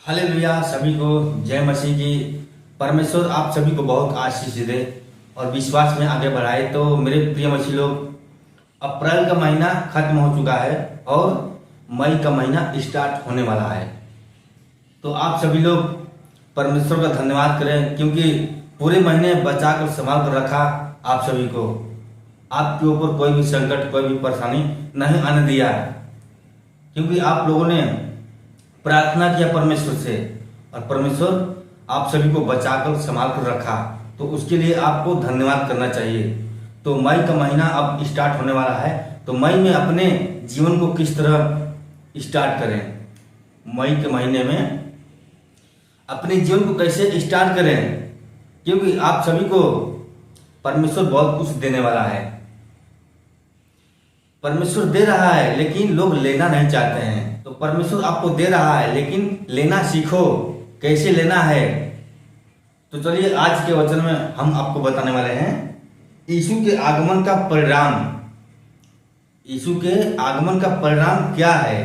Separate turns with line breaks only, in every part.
Hallelujah. सभी को जय मसीह की। परमेश्वर आप सभी को बहुत आशीष दे और विश्वास में आगे बढ़ाए। तो मेरे प्रिय मसीह लोग, अप्रैल का महीना खत्म हो चुका है और मई का महीना स्टार्ट होने वाला है। तो आप सभी लोग परमेश्वर का धन्यवाद करें, क्योंकि पूरे महीने बचा कर संभाल कर रखा आप सभी को। आपके ऊपर कोई भी संकट, कोई भी परेशानी नहीं आने दिया, क्योंकि आप लोगों ने प्रार्थना किया परमेश्वर से और परमेश्वर आप सभी को बचाकर संभाल कर रखा। तो उसके लिए आपको धन्यवाद करना चाहिए। तो मई का महीना अब स्टार्ट होने वाला है। तो मई में अपने जीवन को किस तरह स्टार्ट करें, मई के महीने में अपने जीवन को कैसे स्टार्ट करें, क्योंकि आप सभी को परमेश्वर बहुत कुछ देने वाला है। परमेश्वर दे रहा है लेकिन लोग लेना नहीं चाहते हैं। तो परमेश्वर आपको दे रहा है लेकिन लेना सीखो, कैसे लेना है। तो चलिए आज के वचन में हम आपको बताने वाले हैं यीशु के आगमन का परिणाम। यीशु के आगमन का परिणाम क्या है।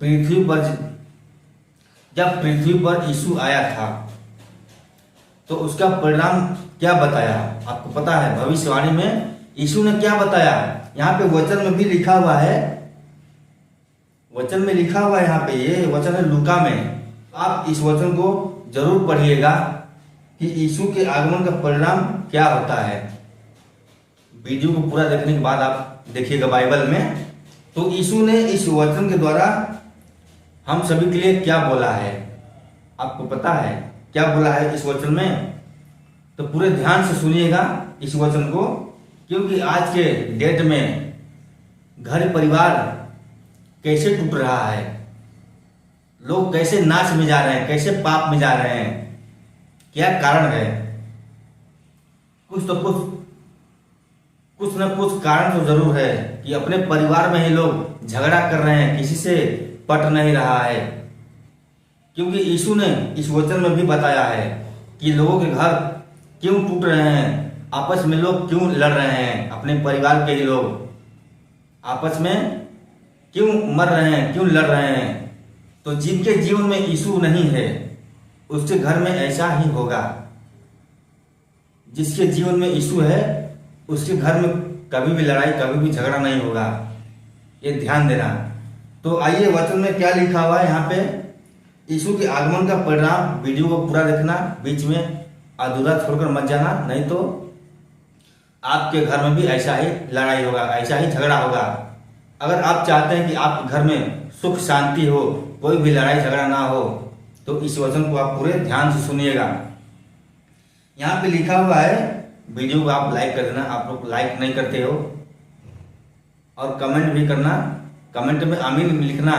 पृथ्वी पर जब पृथ्वी पर यीशु आया था तो उसका परिणाम क्या बताया, आपको पता है। भविष्यवाणी में यीशु ने क्या बताया, यहाँ पे वचन में भी लिखा हुआ है। वचन में लिखा हुआ है, यहाँ पे ये वचन है लूका में। आप इस वचन को जरूर पढ़िएगा कि यीशु के आगमन का परिणाम क्या होता है। वीडियो को पूरा देखने के बाद आप देखिएगा बाइबल में। तो यीशु ने इस वचन के द्वारा हम सभी के लिए क्या बोला है, आपको पता है क्या बोला है इस वचन में। तो पूरे ध्यान से सुनिएगा इस वचन को, क्योंकि आज के डेट में घर परिवार कैसे टूट रहा है, लोग कैसे नाश में जा रहे हैं, कैसे पाप में जा रहे हैं, क्या कारण है। कुछ न कुछ कारण तो जरूर है कि अपने परिवार में ही लोग झगड़ा कर रहे हैं, किसी से पट नहीं रहा है। क्योंकि यीशु ने इस वचन में भी बताया है कि लोगों के घर क्यों टूट रहे हैं, आपस में लोग क्यों लड़ रहे हैं, अपने परिवार के ही लोग आपस में क्यों मर रहे हैं, क्यों लड़ रहे हैं। तो जिनके जीवन में यीशु नहीं है उसके घर में ऐसा ही होगा। जिसके जीवन में यीशु है उसके घर में कभी भी लड़ाई, कभी भी झगड़ा नहीं होगा, ये ध्यान देना। तो आइए वचन में क्या लिखा हुआ है यहाँ पे, यीशु के आगमन का परिणाम। वीडियो को पूरा देखना, बीच में अधूरा छोड़कर मत जाना, नहीं तो आपके घर में भी ऐसा ही लड़ाई होगा, ऐसा ही झगड़ा होगा। अगर आप चाहते हैं कि आपके घर में सुख शांति हो, कोई भी लड़ाई झगड़ा ना हो, तो इस वचन को आप पूरे ध्यान से सुनिएगा। यहाँ पे लिखा हुआ है, वीडियो को आप लाइक कर देना। आप लोग लाइक नहीं करते हो, और कमेंट भी करना, कमेंट में आमीन लिखना।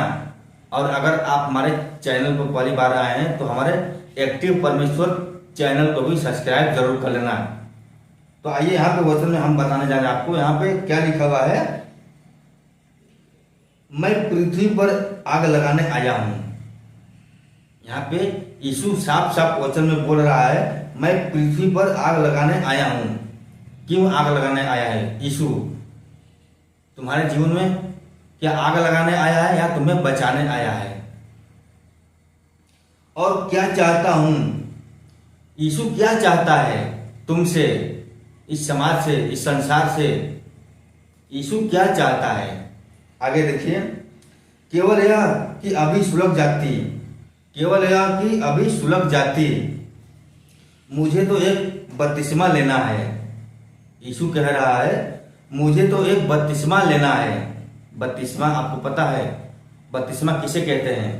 और अगर आप हमारे चैनल पर पहली बार आए हैं तो हमारे एक्टिव परमेश्वर चैनल को भी सब्सक्राइब जरूर कर लेना। तो आइए यहाँ पे वचन में हम बताने जा रहे हैं आपको। यहाँ पे क्या लिखा हुआ है, मैं पृथ्वी पर आग लगाने आया हूं। यहाँ पे यीशु साफ साफ वचन में बोल रहा है, मैं पृथ्वी पर आग लगाने आया हूं। क्यों आग लगाने आया है यीशु? तुम्हारे जीवन में क्या आग लगाने आया है या तुम्हें बचाने आया है? और क्या चाहता हूं, यीशु क्या चाहता है तुमसे, इस समाज से, इस संसार से? यीशु क्या चाहता है? आगे देखिए, केवल यह कि अभी सुलग जाती, केवल यह कि अभी सुलग जाती, मुझे तो एक बपतिस्मा लेना है। यीशु कह रहा है मुझे तो एक बपतिस्मा लेना है। बपतिस्मा आपको पता है बपतिस्मा किसे कहते हैं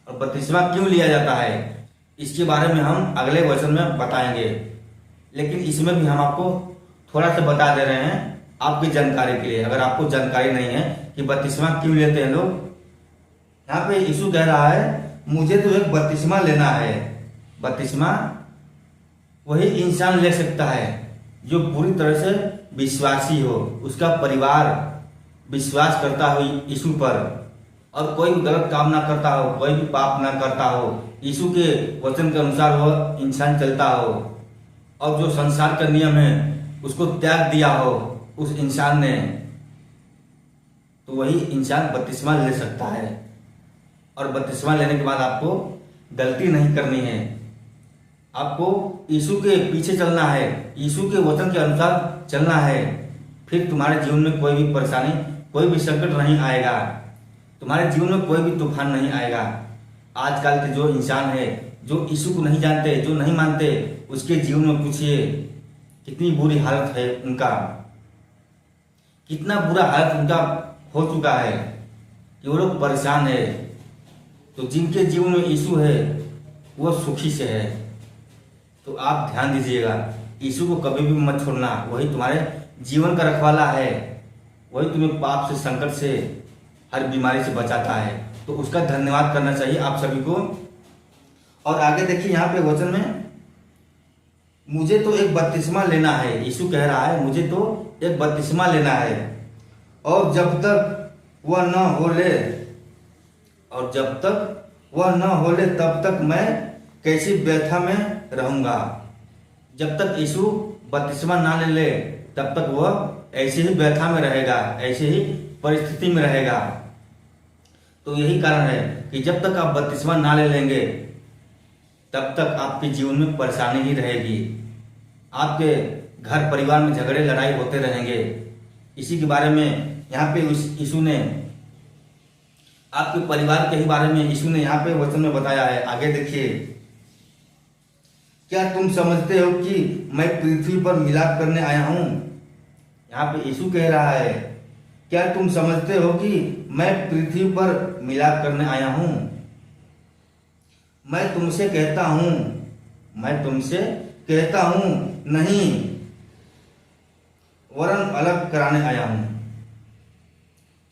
और बपतिस्मा क्यों लिया जाता है, इसके बारे में हम अगले वचन में बताएंगे। लेकिन इसमें भी हम आपको थोड़ा सा बता दे रहे हैं आपकी जानकारी के लिए, अगर आपको जानकारी नहीं है कि बपतिस्मा क्यों लेते हैं लोग। यहाँ पे यीशु कह रहा है मुझे तो एक बपतिस्मा लेना है। बपतिस्मा वही इंसान ले सकता है जो पूरी तरह से विश्वासी हो, उसका परिवार विश्वास करता हो यीशु पर, और कोई भी गलत काम ना करता हो, कोई भी पाप ना करता हो, यीशु के वचन के अनुसार वो इंसान चलता हो, और जो संसार का नियम है उसको त्याग दिया हो उस इंसान ने, तो वही इंसान बपतिस्मा ले सकता है। और बपतिस्मा लेने के बाद आपको गलती नहीं करनी है। आपको यीशु के पीछे चलना है, यीशु के वचन के अनुसार चलना है। फिर तुम्हारे जीवन में कोई भी परेशानी, कोई भी संकट नहीं आएगा, तुम्हारे जीवन में कोई भी तूफान नहीं आएगा। आजकल के जो इंसान है, जो यीशु को नहीं जानते, जो नहीं मानते, उसके जीवन में पूछिए कितनी बुरी हालत है उनका, कितना बुरा हालत उनका हो चुका है कि वो लोग परेशान है। तो जिनके जीवन में यीशु है वो सुखी से है। तो आप ध्यान दीजिएगा, यीशु को कभी भी मत छोड़ना। वही तुम्हारे जीवन का रखवाला है, वही तुम्हें पाप से, संकट से, हर बीमारी से बचाता है। तो उसका धन्यवाद करना चाहिए आप सभी को। और आगे देखिए यहाँ पे वचन में, मुझे तो एक बपतिस्मा लेना है। यीशु कह रहा है मुझे तो एक बपतिस्मा लेना है, और जब तक वह न हो ले, और जब तक वह न हो ले तब तक मैं कैसी व्यथा में रहूंगा। जब तक यीशु बपतिस्मा ना ले तब तक वह ऐसे ही व्यथा में रहेगा, ऐसे ही परिस्थिति में रहेगा। तो यही कारण है कि जब तक आप बपतिस्मा ना ले लेंगे तब तक आपके जीवन में परेशानी ही रहेगी, आपके घर परिवार में झगड़े लड़ाई होते रहेंगे। इसी के बारे में यहाँ पे यीशु ने, आपके परिवार के ही बारे में यीशु ने यहाँ पे वचन में बताया है। आगे देखिए, क्या तुम समझते हो कि मैं पृथ्वी पर मिलाप करने आया हूं। यहाँ पे यीशु कह रहा है, क्या तुम समझते हो कि मैं पृथ्वी पर मिलाप करने आया हूं। मैं तुमसे कहता हूं, मैं तुमसे कहता हूं नहीं, वरन अलग कराने आया हूं।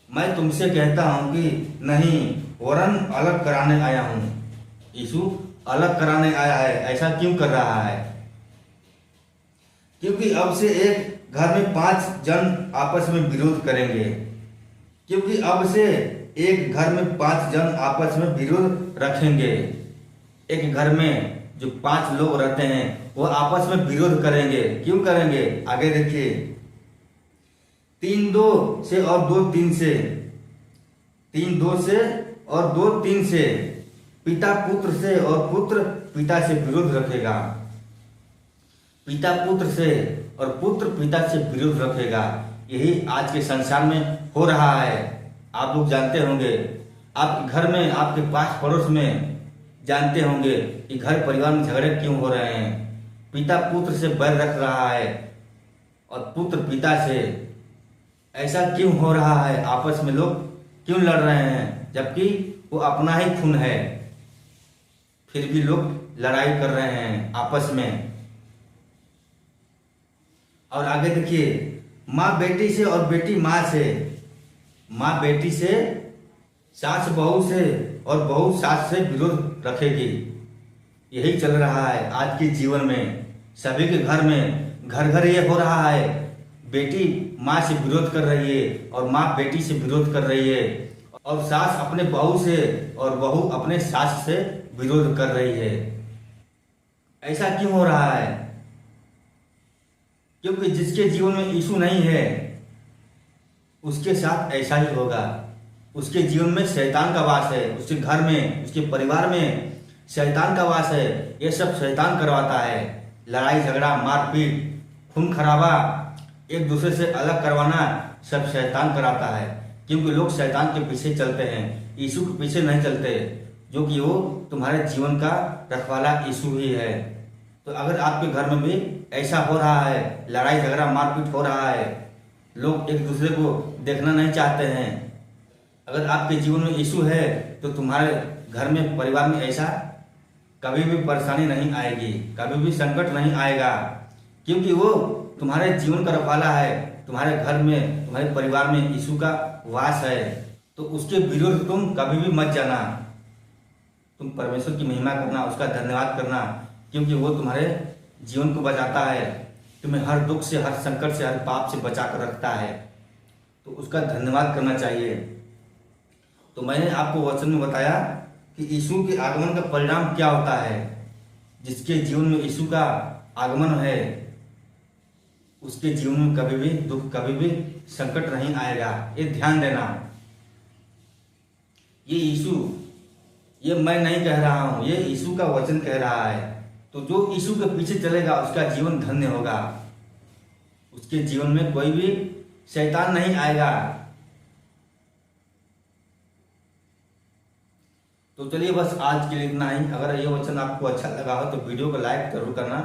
मैं तुमसे कहता हूं कि नहीं, वरन अलग कराने आया हूं। यीशु अलग कराने आया है। ऐसा क्यों कर रहा है? क्योंकि अब से एक घर में 5 जन आपस में विरोध करेंगे। क्योंकि अब से एक घर में 5 जन आपस में विरोध रखेंगे। एक घर में जो 5 लोग रहते हैं वो आपस में विरोध करेंगे। क्यों करेंगे? आगे देखिए, 3 2 से और 2 3 से, 3 2 से और 2 3 से, पिता पुत्र से और पुत्र पिता से विरोध रखेगा। पिता पुत्र से और पुत्र पिता से विरोध रखेगा। यही आज के संसार में हो रहा है। आप लोग जानते होंगे, आपके घर में, आपके पास पड़ोस में जानते होंगे कि घर परिवार में झगड़े क्यों हो रहे हैं। पिता पुत्र से बैर रख रहा है और पुत्र पिता से। ऐसा क्यों हो रहा है? आपस में लोग क्यों लड़ रहे हैं? जबकि वो अपना ही खून है, फिर भी लोग लड़ाई कर रहे हैं आपस में। और आगे देखिए, माँ बेटी से और बेटी माँ से, माँ बेटी से, सास बहू से और बहू सास से विरोध रखेगी। यही चल रहा है आज के जीवन में। सभी के घर में, घर घर ये हो रहा है। बेटी माँ से विरोध कर रही है और माँ बेटी से विरोध कर रही है, और सास अपने बहू से और बहू अपने सास से विरोध कर रही है। ऐसा क्यों हो रहा है? क्योंकि जिसके जीवन में यीशु नहीं है उसके साथ ऐसा ही होगा। उसके जीवन में शैतान का वास है, उसके घर में, उसके परिवार में शैतान का वास है। ये सब शैतान करवाता है। लड़ाई झगड़ा, मारपीट, खून खराबा, एक दूसरे से अलग करवाना, सब शैतान कराता है। क्योंकि लोग शैतान के पीछे चलते हैं, यीशु के पीछे नहीं चलते, जो कि वो तुम्हारे जीवन का रखवाला यीशु ही है। तो अगर आपके घर में भी ऐसा हो रहा है, लड़ाई झगड़ा मारपीट हो रहा है, लोग एक दूसरे को देखना नहीं चाहते हैं, अगर आपके जीवन में यीशु है तो तुम्हारे घर में, परिवार में ऐसा कभी भी परेशानी नहीं आएगी, कभी भी संकट नहीं आएगा। क्योंकि वो तुम्हारे जीवन का रखवाला है। तुम्हारे घर में, तुम्हारे परिवार में यीशु का वास है। तो उसके विरुद्ध तुम कभी भी मत जाना। तुम परमेश्वर की महिमा करना, उसका धन्यवाद करना, क्योंकि वो तुम्हारे जीवन को बचाता है, तुम्हें हर दुख से, हर संकट से, हर पाप से बचा कर रखता है। तो उसका धन्यवाद करना चाहिए। तो मैंने आपको वचन में बताया कि यीशु के आगमन का परिणाम क्या होता है। जिसके जीवन में यीशु का आगमन है उसके जीवन में कभी भी दुख, कभी भी संकट नहीं आएगा। ये ध्यान देना। ये यीशु ये मैं नहीं कह रहा हूं, ये यीशु का वचन कह रहा है। तो जो यीशु के पीछे चलेगा उसका जीवन धन्य होगा, उसके जीवन में कोई भी शैतान नहीं आएगा। तो चलिए बस आज के लिए इतना ही। अगर ये वचन आपको अच्छा लगा हो तो वीडियो को लाइक जरूर करना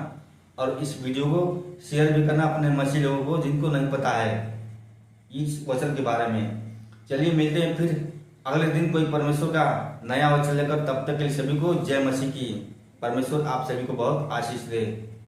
और इस वीडियो को शेयर भी करना अपने मसीह लोगों को जिनको नहीं पता है इस वचन के बारे में। चलिए मिलते हैं फिर अगले दिन कोई परमेश्वर का नया वचन लेकर। तब तक के लिए सभी को जय मसीह की। परमेश्वर आप सभी को बहुत आशीष दे।